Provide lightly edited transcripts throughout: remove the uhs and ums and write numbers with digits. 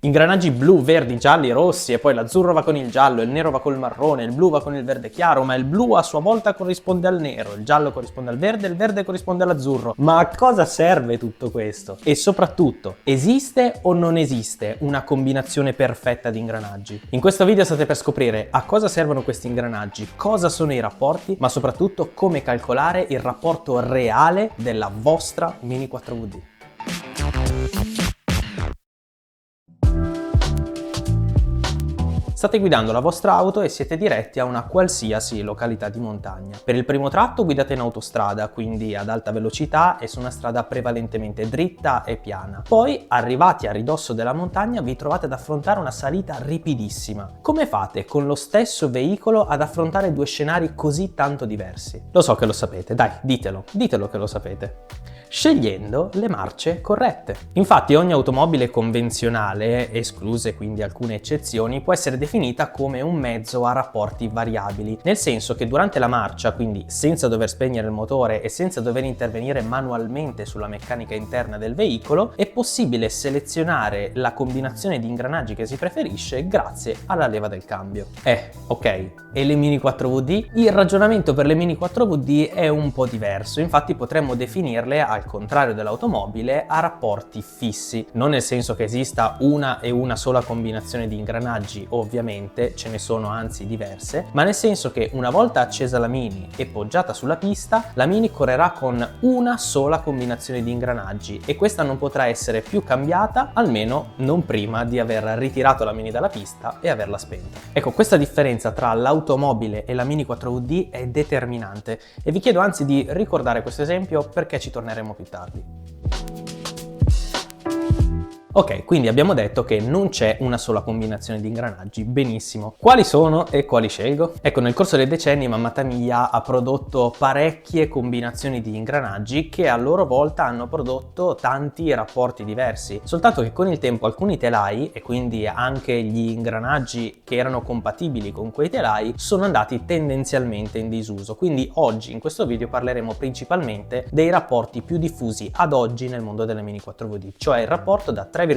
Ingranaggi blu, verdi, gialli, rossi e poi l'azzurro va con il giallo, il nero va col marrone, il blu va con il verde chiaro, ma il blu a sua volta corrisponde al nero, il giallo corrisponde al verde, il verde corrisponde all'azzurro. Ma a cosa serve tutto questo? E soprattutto, esiste o non esiste una combinazione perfetta di ingranaggi? In questo video state per scoprire a cosa servono questi ingranaggi, cosa sono i rapporti, ma soprattutto come calcolare il rapporto reale della vostra Mini 4VD. State guidando la vostra auto e siete diretti a una qualsiasi località di montagna. Per il primo tratto guidate in autostrada, quindi ad alta velocità e su una strada prevalentemente dritta e piana. Poi, arrivati a ridosso della montagna, vi trovate ad affrontare una salita ripidissima. Come fate con lo stesso veicolo ad affrontare due scenari così tanto diversi? Lo so che lo sapete, dai, ditelo che lo sapete. Scegliendo le marce corrette. Infatti ogni automobile convenzionale, escluse quindi alcune eccezioni, può essere definita come un mezzo a rapporti variabili, nel senso che durante la marcia, quindi senza dover spegnere il motore e senza dover intervenire manualmente sulla meccanica interna del veicolo, è possibile selezionare la combinazione di ingranaggi che si preferisce grazie alla leva del cambio. Ok, e le Mini 4VD? Il ragionamento per le Mini 4VD è un po' diverso, infatti potremmo definirle, al contrario dell'automobile, a rapporti fissi, non nel senso che esista una e una sola combinazione di ingranaggi, ovviamente ce ne sono anzi diverse, ma nel senso che una volta accesa la Mini e poggiata sulla pista, la Mini correrà con una sola combinazione di ingranaggi e questa non potrà essere più cambiata, almeno non prima di aver ritirato la Mini dalla pista e averla spenta. Ecco, questa differenza tra l'automobile e la Mini 4VD è determinante e vi chiedo anzi di ricordare questo esempio perché ci torneremo più tardi. Ok, quindi abbiamo detto che non c'è una sola combinazione di ingranaggi, benissimo. Quali sono e quali scelgo? Ecco, nel corso dei decenni Mamma Tamia ha prodotto parecchie combinazioni di ingranaggi che a loro volta hanno prodotto tanti rapporti diversi, soltanto che con il tempo alcuni telai, e quindi anche gli ingranaggi che erano compatibili con quei telai, sono andati tendenzialmente in disuso. Quindi oggi in questo video parleremo principalmente dei rapporti più diffusi ad oggi nel mondo delle Mini 4VD, cioè il rapporto da 3,5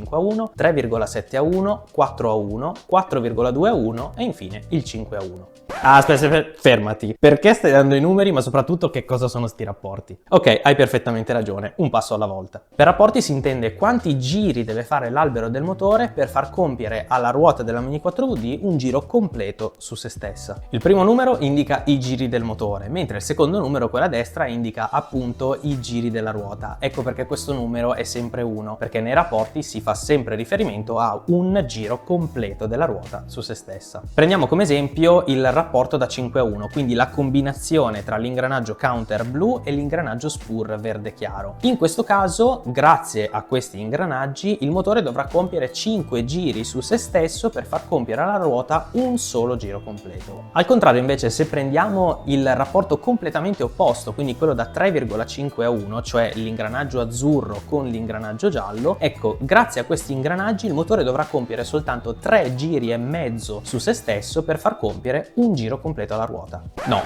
a 1, 3,7 a 1, 4 a 1, 4,2 a 1 e infine il 5 a 1. Aspetta, fermati. Perché stai dando i numeri, ma soprattutto che cosa sono sti rapporti? Ok, hai perfettamente ragione, un passo alla volta. Per rapporti si intende quanti giri deve fare l'albero del motore per far compiere alla ruota della Mini 4VD un giro completo su se stessa. Il primo numero indica i giri del motore, mentre il secondo numero, quella a destra, indica appunto i giri della ruota. Ecco perché questo numero è sempre 1, perché nei rapporti si fa sempre riferimento a un giro completo della ruota su se stessa. Prendiamo come esempio il rapporto da 5 a 1, quindi la combinazione tra l'ingranaggio counter blu e l'ingranaggio spur verde chiaro. In questo caso, grazie a questi ingranaggi, il motore dovrà compiere 5 giri su se stesso per far compiere alla ruota un solo giro completo. Al contrario, invece, se prendiamo il rapporto completamente opposto, quindi quello da 3,5 a 1, cioè l'ingranaggio azzurro con l'ingranaggio giallo, ecco, grazie a questi ingranaggi il motore dovrà compiere soltanto 3 giri e mezzo su se stesso per far compiere un giro completo alla ruota. No,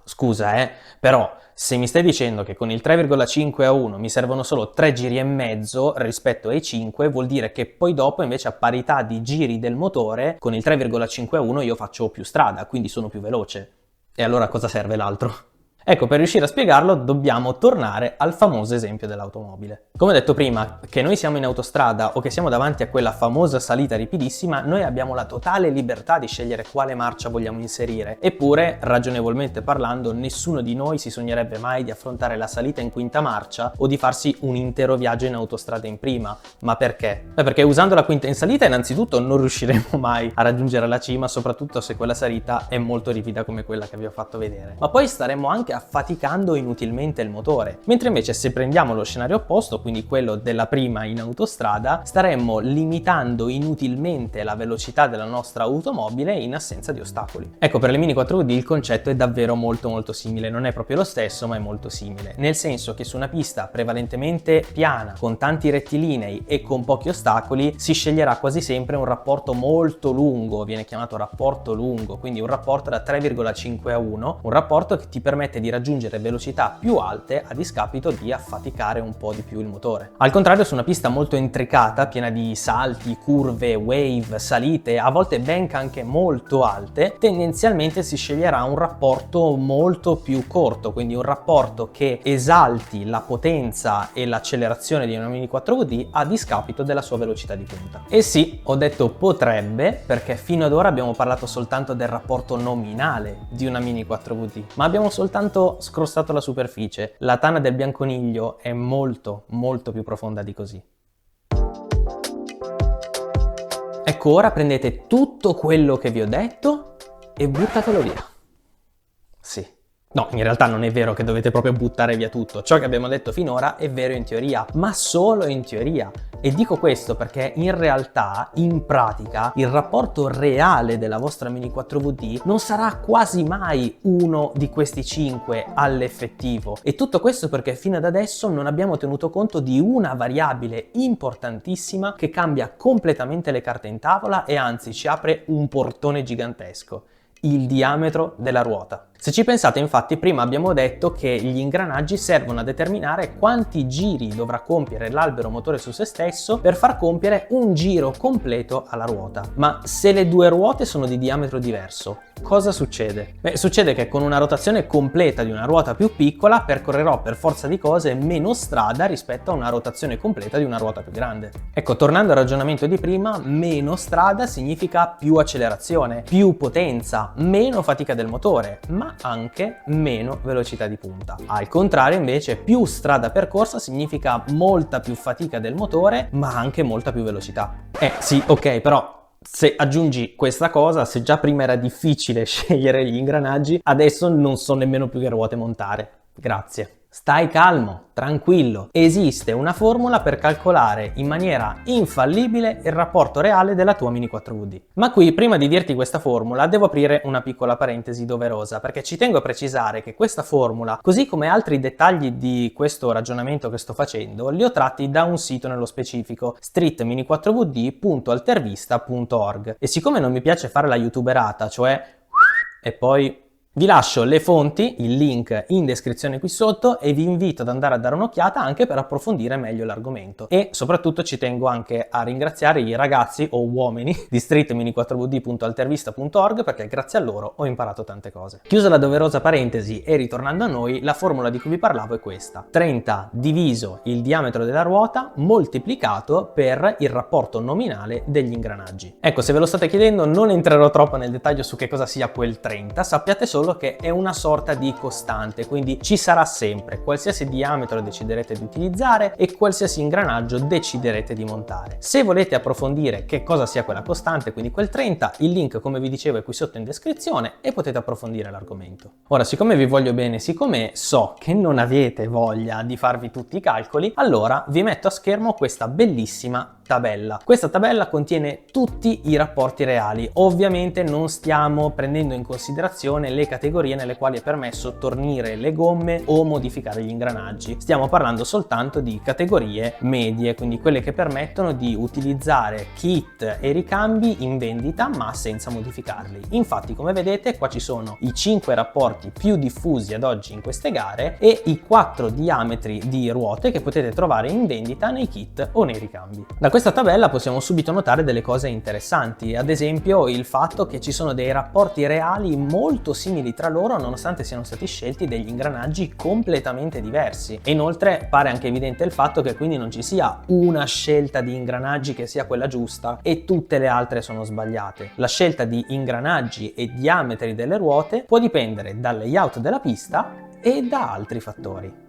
scusa, però se mi stai dicendo che con il 3,5 a 1 mi servono solo 3 giri e mezzo rispetto ai 5, vuol dire che poi dopo invece a parità di giri del motore con il 3,5 a 1 io faccio più strada, quindi sono più veloce. E allora a cosa serve l'altro? Ecco, per riuscire a spiegarlo dobbiamo tornare al famoso esempio dell'automobile. Come ho detto prima, che noi siamo in autostrada o che siamo davanti a quella famosa salita ripidissima, noi abbiamo la totale libertà di scegliere quale marcia vogliamo inserire. Eppure, ragionevolmente parlando, nessuno di noi si sognerebbe mai di affrontare la salita in quinta marcia o di farsi un intero viaggio in autostrada in prima. Ma perché? Perché usando la quinta in salita innanzitutto non riusciremo mai a raggiungere la cima, soprattutto se quella salita è molto ripida come quella che vi ho fatto vedere. Ma poi staremo anche affaticando inutilmente il motore, mentre invece se prendiamo lo scenario opposto, quindi quello della prima in autostrada, staremmo limitando inutilmente la velocità della nostra automobile in assenza di ostacoli. Ecco, per le Mini 4VD il concetto è davvero molto simile, non è proprio lo stesso ma è molto simile, nel senso che su una pista prevalentemente piana, con tanti rettilinei e con pochi ostacoli, si sceglierà quasi sempre un rapporto molto lungo, viene chiamato rapporto lungo, quindi un rapporto da 3,5 a 1, un rapporto che ti permette permette di raggiungere velocità più alte a discapito di affaticare un po' di più il motore. Al contrario, su una pista molto intricata, piena di salti, curve, wave, salite, a volte bank anche molto alte, tendenzialmente si sceglierà un rapporto molto più corto, quindi un rapporto che esalti la potenza e l'accelerazione di una Mini 4WD a discapito della sua velocità di punta. E sì, ho detto potrebbe, perché fino ad ora abbiamo parlato soltanto del rapporto nominale di una Mini 4WD, ma abbiamo soltanto scrostato la superficie. La tana del bianconiglio è molto più profonda di così. Ecco, ora prendete tutto quello che vi ho detto e buttatelo via. Sì. No, in realtà non è vero che dovete proprio buttare via tutto. Ciò che abbiamo detto finora è vero in teoria, ma solo in teoria. E dico questo perché in realtà, in pratica, il rapporto reale della vostra Mini 4WD non sarà quasi mai uno di questi 5 all'effettivo. E tutto questo perché fino ad adesso non abbiamo tenuto conto di una variabile importantissima che cambia completamente le carte in tavola e anzi ci apre un portone gigantesco: il diametro della ruota. Se ci pensate, infatti, prima abbiamo detto che gli ingranaggi servono a determinare quanti giri dovrà compiere l'albero motore su se stesso per far compiere un giro completo alla ruota. Ma se le due ruote sono di diametro diverso, cosa succede? Beh, succede che con una rotazione completa di una ruota più piccola percorrerò per forza di cose meno strada rispetto a una rotazione completa di una ruota più grande. Ecco, tornando al ragionamento di prima, meno strada significa più accelerazione, più potenza, meno fatica del motore, ma anche meno velocità di punta. Al contrario, invece, più strada percorsa significa molta più fatica del motore, ma anche molta più velocità. Sì, ok, però se aggiungi questa cosa, se già prima era difficile scegliere gli ingranaggi, adesso non so nemmeno più che ruote montare. Grazie. Stai calmo, tranquillo. Esiste una formula per calcolare in maniera infallibile il rapporto reale della tua Mini 4WD. Ma qui, prima di dirti questa formula, devo aprire una piccola parentesi doverosa, perché ci tengo a precisare che questa formula, così come altri dettagli di questo ragionamento che sto facendo, li ho tratti da un sito nello specifico, streetmini4wd.altervista.org. E siccome non mi piace fare la youtuberata, cioè e poi vi lascio le fonti, il link in descrizione qui sotto, e vi invito ad andare a dare un'occhiata anche per approfondire meglio l'argomento. E soprattutto ci tengo anche a ringraziare i ragazzi o uomini di streetmini4wd.altervista.org, perché grazie a loro ho imparato tante cose. Chiusa la doverosa parentesi e ritornando a noi, la formula di cui vi parlavo è questa: 30 diviso il diametro della ruota moltiplicato per il rapporto nominale degli ingranaggi. Ecco, se ve lo state chiedendo, non entrerò troppo nel dettaglio su che cosa sia quel 30, sappiate solo che è una sorta di costante, quindi ci sarà sempre, qualsiasi diametro deciderete di utilizzare e qualsiasi ingranaggio deciderete di montare. Se volete approfondire che cosa sia quella costante, quindi quel 30, il link, come vi dicevo, è qui sotto in descrizione e potete approfondire l'argomento. Ora, siccome vi voglio bene, siccome so che non avete voglia di farvi tutti i calcoli, allora vi metto a schermo questa bellissima tabella. Questa tabella contiene tutti i rapporti reali. Ovviamente non stiamo prendendo in considerazione le categorie nelle quali è permesso tornire le gomme o modificare gli ingranaggi. Stiamo parlando soltanto di categorie medie, quindi quelle che permettono di utilizzare kit e ricambi in vendita ma senza modificarli. Infatti, come vedete, qua ci sono i 5 rapporti più diffusi ad oggi in queste gare e i 4 diametri di ruote che potete trovare in vendita nei kit o nei ricambi. Da questa tabella possiamo subito notare delle cose interessanti, ad esempio il fatto che ci sono dei rapporti reali molto simili tra loro nonostante siano stati scelti degli ingranaggi completamente diversi. E inoltre pare anche evidente il fatto che quindi non ci sia una scelta di ingranaggi che sia quella giusta e tutte le altre sono sbagliate. La scelta di ingranaggi e diametri delle ruote può dipendere dal layout della pista e da altri fattori.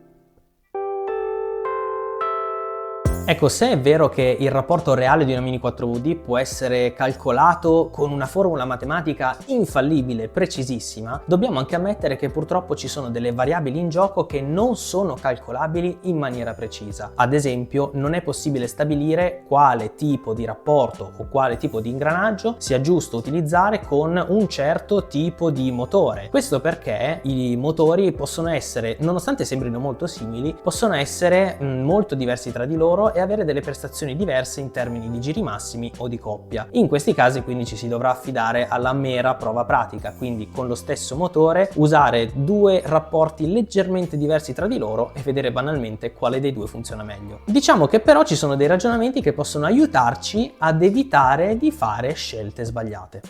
Ecco, se è vero che il rapporto reale di una Mini 4WD può essere calcolato con una formula matematica infallibile, precisissima, dobbiamo anche ammettere che purtroppo ci sono delle variabili in gioco che non sono calcolabili in maniera precisa. Ad esempio, non è possibile stabilire quale tipo di rapporto o quale tipo di ingranaggio sia giusto utilizzare con un certo tipo di motore. Questo perché i motori possono essere, nonostante sembrino molto simili, possono essere molto diversi tra di loro e avere delle prestazioni diverse in termini di giri massimi o di coppia. In questi casi quindi ci si dovrà affidare alla mera prova pratica, quindi con lo stesso motore usare due rapporti leggermente diversi tra di loro e vedere banalmente quale dei due funziona meglio. Diciamo che però ci sono dei ragionamenti che possono aiutarci ad evitare di fare scelte sbagliate.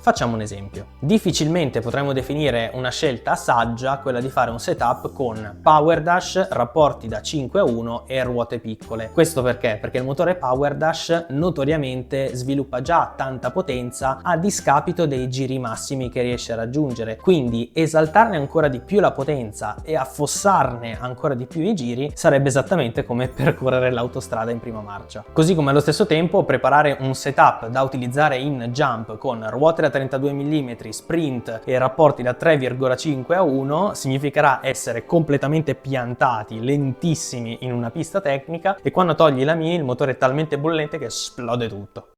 Facciamo un esempio. Difficilmente potremmo definire una scelta saggia quella di fare un setup con Power Dash, rapporti da 5 a 1 e ruote piccole. Questo perché? Perché il motore Power Dash notoriamente sviluppa già tanta potenza a discapito dei giri massimi che riesce a raggiungere. Quindi esaltarne ancora di più la potenza e affossarne ancora di più i giri sarebbe esattamente come percorrere l'autostrada in prima marcia. Così come allo stesso tempo preparare un setup da utilizzare in jump con ruote da 32 mm, sprint e rapporti da 3,5 a 1 significherà essere completamente piantati, lentissimi in una pista tecnica, e quando togli la mini il motore è talmente bollente che esplode tutto.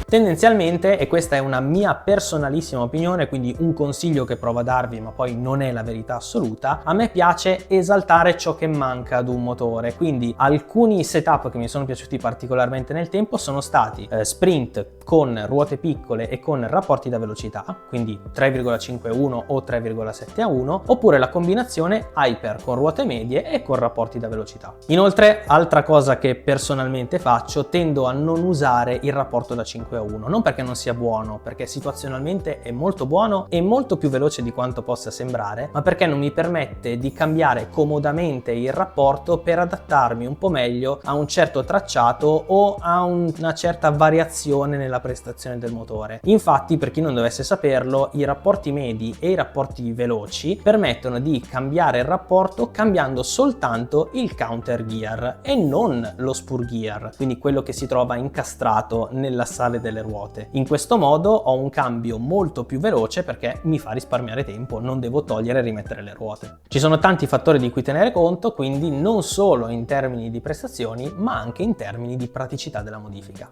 Tendenzialmente, e questa è una mia personalissima opinione, quindi un consiglio che provo a darvi ma poi non è la verità assoluta, a me piace esaltare ciò che manca ad un motore. Quindi alcuni setup che mi sono piaciuti particolarmente nel tempo sono stati sprint con ruote piccole e con rapporti da velocità, quindi 3,5 a 1 o 3,7 a 1, oppure la combinazione Hyper con ruote medie e con rapporti da velocità. Inoltre, altra cosa che personalmente faccio, tendo a non usare il rapporto da 5 a 1, non perché non sia buono, perché situazionalmente è molto buono e molto più veloce di quanto possa sembrare, ma perché non mi permette di cambiare comodamente il rapporto per adattarmi un po' meglio a un certo tracciato o a una certa variazione nella prestazione del motore. Infatti, per chi non dovesse saperlo, i rapporti medi e i rapporti veloci permettono di cambiare il rapporto cambiando soltanto il counter gear e non lo spur gear, quindi quello che si trova incastrato nella sale delle ruote. In questo modo ho un cambio molto più veloce perché mi fa risparmiare tempo, non devo togliere e rimettere le ruote. Ci sono tanti fattori di cui tenere conto, quindi non solo in termini di prestazioni, ma anche in termini di praticità della modifica.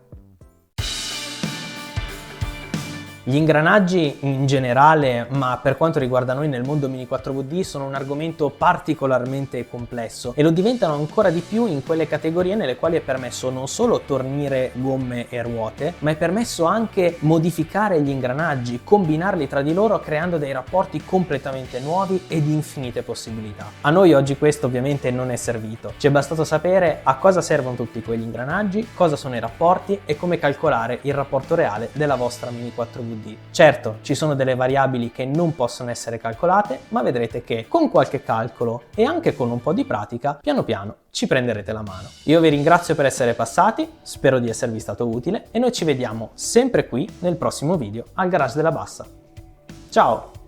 Gli ingranaggi in generale, ma per quanto riguarda noi nel mondo Mini 4VD, sono un argomento particolarmente complesso e lo diventano ancora di più in quelle categorie nelle quali è permesso non solo tornire gomme e ruote, ma è permesso anche modificare gli ingranaggi, combinarli tra di loro creando dei rapporti completamente nuovi e di infinite possibilità. A noi oggi questo ovviamente non è servito, ci è bastato sapere a cosa servono tutti quegli ingranaggi, cosa sono i rapporti e come calcolare il rapporto reale della vostra Mini 4VD. Certo, ci sono delle variabili che non possono essere calcolate, ma vedrete che con qualche calcolo e anche con un po' di pratica, piano piano ci prenderete la mano. Io vi ringrazio per essere passati, spero di esservi stato utile e noi ci vediamo sempre qui nel prossimo video al Garage della Bassa. Ciao!